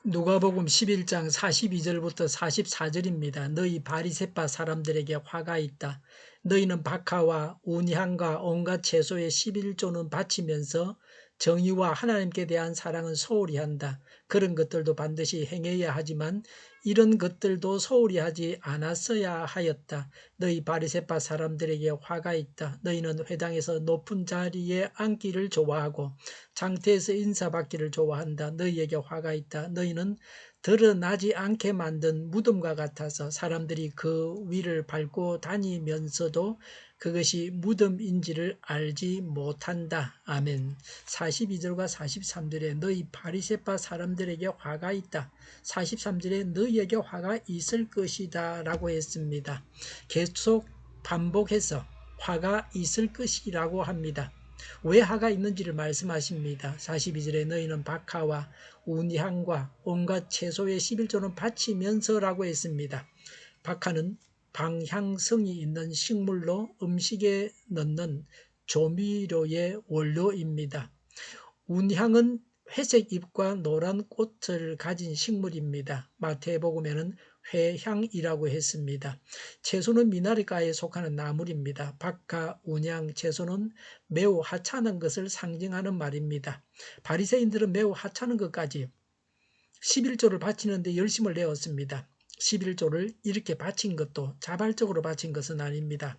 누가복음 11장 42절부터 44절입니다. 너희 바리새파 사람들에게 화가 있다. 너희는 박하와 운향과 온갖 채소의 11조는 바치면서 정의와 하나님께 대한 사랑은 소홀히 한다. 그런 것들도 반드시 행해야 하지만 이런 것들도 소홀히 하지 않았어야 하였다. 너희 바리새파 사람들에게 화가 있다. 너희는 회당에서 높은 자리에 앉기를 좋아하고 장태에서 인사받기를 좋아한다. 너희에게 화가 있다. 너희는 드러나지 않게 만든 무덤과 같아서 사람들이 그 위를 밟고 다니면서도 그것이 무덤인지를 알지 못한다. 아멘. 42절과 43절에 너희 바리새파 사람들에게 화가 있다. 43절에 너희에게 화가 있을 것이다 라고 했습니다. 계속 반복해서 화가 있을 것이라고 합니다. 왜 화가 있는지를 말씀하십니다. 42절에 너희는 박하와 운향과 온갖 채소의 11조는 바치면서라고 했습니다. 박하는 방향성이 있는 식물로 음식에 넣는 조미료의 원료입니다. 운향은 회색 잎과 노란 꽃을 가진 식물입니다. 마태복음에는 회향이라고 했습니다. 채소는 미나리과에 속하는 나물입니다. 박하, 운향, 채소는 매우 하찮은 것을 상징하는 말입니다. 바리새인들은 매우 하찮은 것까지 11조를 바치는데 열심을 내었습니다. 11조를 이렇게 바친 것도 자발적으로 바친 것은 아닙니다.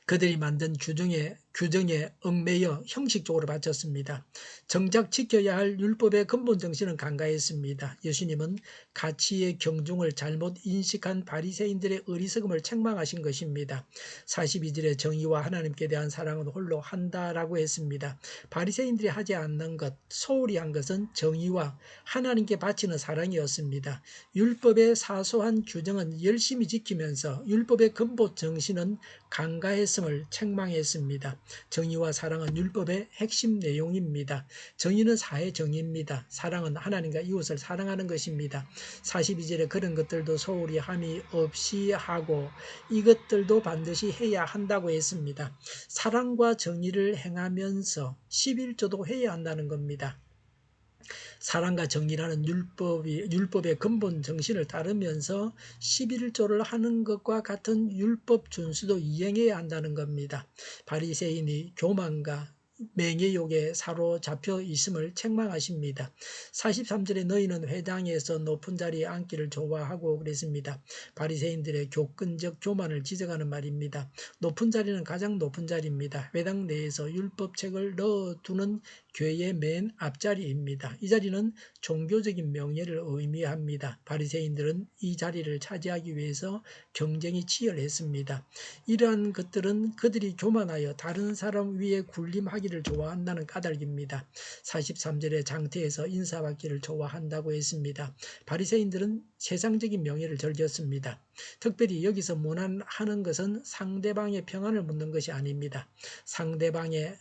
그들이 만든 규정에 얽매여 형식적으로 바쳤습니다. 정작 지켜야 할 율법의 근본 정신은 간과했습니다. 예수님은 가치의 경중을 잘못 인식한 바리새인들의 어리석음을 책망하신 것입니다. 42절에 정의와 하나님께 대한 사랑은 홀로 한다라고 했습니다. 바리새인들이 하지 않는 것, 소홀히 한 것은 정의와 하나님께 바치는 사랑이었습니다. 율법의 사소한 규정은 열심히 지키면서 율법의 근본 정신은 간과했음을 책망했습니다. 정의와 사랑은 율법의 핵심 내용입니다. 정의는 사회 정의입니다. 사랑은 하나님과 이웃을 사랑하는 것입니다. 42절에 그런 것들도 소홀히 함이 없이 하고 이것들도 반드시 해야 한다고 했습니다. 사랑과 정의를 행하면서 11조도 해야 한다는 겁니다. 사랑과 정의라는 율법의 근본 정신을 따르면서 11조를 하는 것과 같은 율법 준수도 이행해야 한다는 겁니다. 바리새인이 교만과 맹의욕에 사로잡혀 있음을 책망하십니다. 43절에 너희는 회당에서 높은 자리에 앉기를 좋아하고 그랬습니다. 바리새인들의 교권적 교만을 지적하는 말입니다. 높은 자리는 가장 높은 자리입니다. 회당 내에서 율법책을 넣어두는 교회의 맨 앞자리입니다. 이 자리는 종교적인 명예를 의미합니다. 바리새인들은 이 자리를 차지하기 위해서 경쟁이 치열했습니다. 이러한 것들은 그들이 교만하여 다른 사람 위에 군림하기를 좋아한다는 까닭입니다. 43절에 장태에서 인사받기를 좋아한다고 했습니다. 바리새인들은 세상적인 명예를 즐겼습니다. 특별히 여기서 문안하는 것은 상대방의 평안을 묻는 것이 아닙니다. 상대방의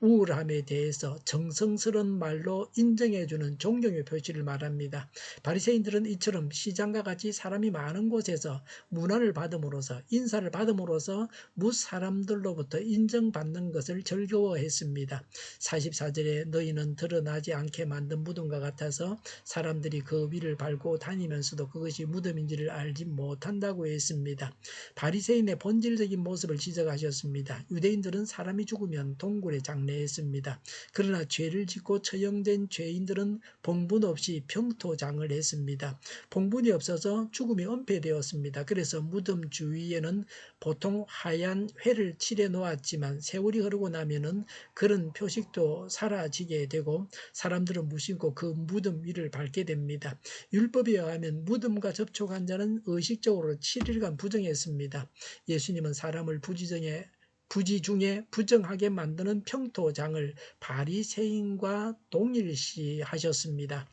우울함에 대해서 정성스러운 말로 인정해주는 존경의 표시를 말합니다. 바리새인들은 이처럼 시장과 같이 사람이 많은 곳에서 문안을 받음으로써 인사를 받음으로써 무사람들로부터 인정받는 것을 즐거워했습니다. 44절에 너희는 드러나지 않게 만든 무덤과 같아서 사람들이 그 위를 밟고 다니면서도 그것이 무덤인지를 알지 못한다고 했습니다. 바리새인의 본질적인 모습을 지적하셨습니다. 유대인들은 사람이 죽으면 동굴에 장례했습니다. 그러나 죄를 짓고 처형된 죄인들은 봉분 없이 평토장을 했습니다. 봉분이 없어서 죽음이 은폐되었습니다. 그래서 무덤 주위에는 보통 하얀 회를 칠해 놓았지만 세월이 흐르고 나면은 그런 표식도 사라지게 되고 사람들은 무심코 그 무덤 위를 밟게 됩니다. 율법에 의하면 무덤과 접촉한 자는 의식적으로 7일간 부정했습니다. 예수님은 사람을 부지 중에 부정하게 만드는 평토장을 바리새인과 동일시하셨습니다.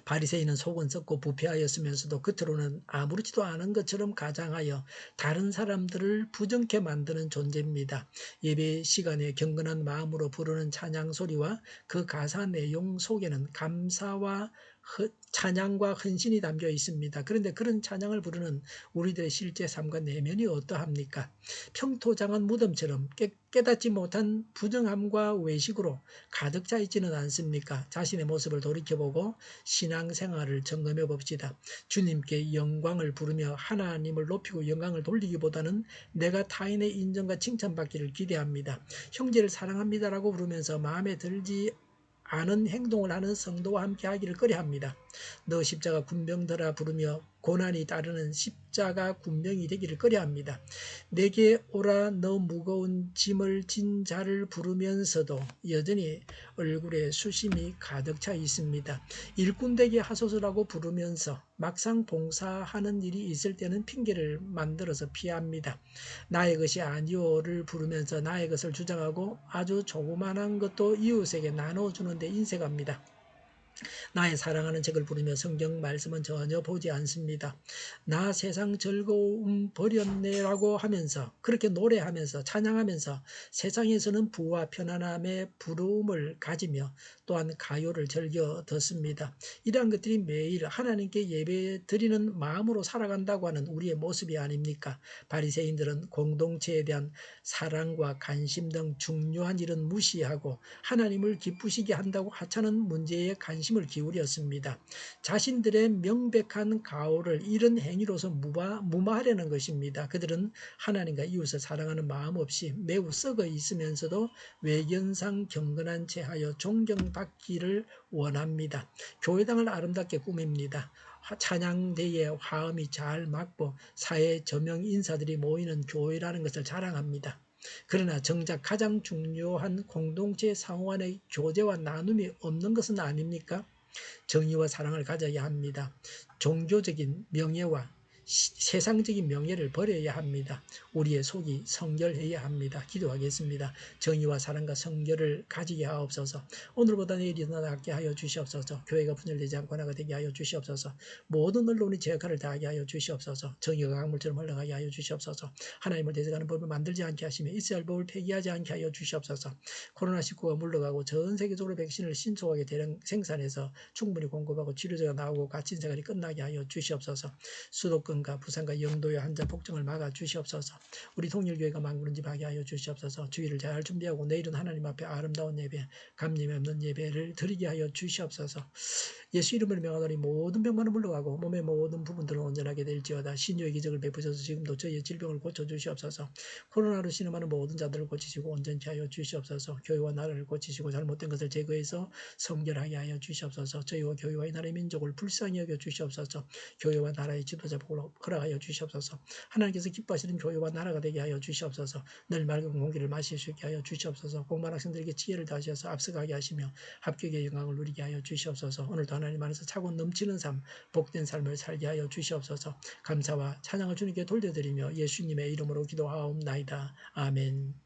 바리새인은 속은 썩고 부패하였으면서도 겉으로는 아무렇지도 않은 것처럼 가장하여 다른 사람들을 부정케 만드는 존재입니다. 예배 시간에 경건한 마음으로 부르는 찬양 소리와 그 가사 내용 속에는 감사와 찬양과 헌신이 담겨 있습니다. 그런데 그런 찬양을 부르는 우리들의 실제 삶과 내면이 어떠합니까? 평토장한 무덤처럼 깨닫지 못한 부정함과 외식으로 가득 차 있지는 않습니까? 자신의 모습을 돌이켜보고 신앙생활을 점검해 봅시다. 주님께 영광을 부르며 하나님을 높이고 영광을 돌리기보다는 내가 타인의 인정과 칭찬받기를 기대합니다. 형제를 사랑합니다라고 부르면서 마음에 들지 않은 행동을 하는 성도와 함께 하기를 꺼려합니다. 너 십자가 군병들아 부르며 고난이 따르는 십자가 군병이 되기를 꺼려합니다. 내게 오라 너 무거운 짐을 진 자를 부르면서도 여전히 얼굴에 수심이 가득 차 있습니다. 일꾼되게 하소서라고 부르면서 막상 봉사하는 일이 있을 때는 핑계를 만들어서 피합니다. 나의 것이 아니오를 부르면서 나의 것을 주장하고 아주 조그만한 것도 이웃에게 나눠주는 데 인색합니다. 나의 사랑하는 책을 부르며 성경 말씀은 전혀 보지 않습니다. 나 세상 즐거움 버렸네라고 하면서 그렇게 노래하면서 찬양하면서 세상에서는 부와 편안함의 부러움을 가지며 또한 가요를 즐겨 듣습니다. 이러한 것들이 매일 하나님께 예배 드리는 마음으로 살아간다고 하는 우리의 모습이 아닙니까? 바리새인들은 공동체에 대한 사랑과 관심 등 중요한 일은 무시하고 하나님을 기쁘시게 한다고 하찮은 문제에 관심을 기울였습니다. 자신들의 명백한 가오를 이런 행위로서 무마하려는 것입니다. 그들은 하나님과 이웃을 사랑하는 마음 없이 매우 썩어 있으면서도 외견상 경건한 채 하여 존경받기를 원합니다. 교회당을 아름답게 꾸밉니다. 찬양대에 화음이 잘 맞고 사회 저명 인사들이 모이는 교회라는 것을 자랑합니다. 그러나 정작 가장 중요한 공동체 상호 간의 교제와 나눔이 없는 것은 아닙니까? 정의와 사랑을 가져야 합니다. 종교적인 명예와 세상적인 명예를 버려야 합니다. 우리의 속이 성결해야 합니다. 기도하겠습니다. 정의와 사랑과 성결을 가지게 하옵소서. 오늘보다 내일이 더 낫게 하여 주시옵소서. 교회가 분열되지 않고 하나가 되게 하여 주시옵소서. 모든 언론이 제 역할을 다하게 하여 주시옵소서. 정의가 강물처럼 흘러가게 하여 주시옵소서. 하나님을 대적하는 법을 만들지 않게 하시며 이스라엘 법을 폐기하지 않게 하여 주시옵소서. 코로나19가 물러가고 전 세계적으로 백신을 신속하게 대량 생산해서 충분히 공급하고 치료제가 나오고 갇힌 생활이 끝나게 하여 주시옵소서. 수도권과 부산과 영도의 환자 폭증을 막아 주시옵소서. 우리 통일교회가 만구른집하게 하여 주시옵소서. 주일을 잘 준비하고 내일은 하나님 앞에 아름다운 예배, 감림이 없는 예배를 드리게 하여 주시옵소서. 예수 이름을 명하노니 모든 병만은 물러가고 몸의 모든 부분들은 온전하게 될지어다. 신유의 기적을 베푸셔서 지금도 저희의 질병을 고쳐주시옵소서. 코로나로 신음하는 모든 자들을 고치시고 온전케 하여 주시옵소서. 교회와 나라를 고치시고 잘못된 것을 제거해서 성결하게 하여 주시옵소서. 저희와 교회와 이 나라의 민족을 불쌍히 여겨 주시옵소서. 교회와 나라의 지도자 복을 허락하여 주시옵소서. 하나님께서 기뻐하시는 교회와 나라가 되게 하여 주시옵소서. 늘 맑은 공기를 마실 수 있게 하여 주시옵소서. 공부한 학생들에게 지혜를 다하셔서 앞서가게 하시며 합격의 영광을 누리게 하여 주시옵소서. 오늘도 하나님 안에서 차고 넘치는 삶, 복된 삶을 살게 하여 주시옵소서. 감사와 찬양을 주님께 돌려드리며 예수님의 이름으로 기도하옵나이다. 아멘.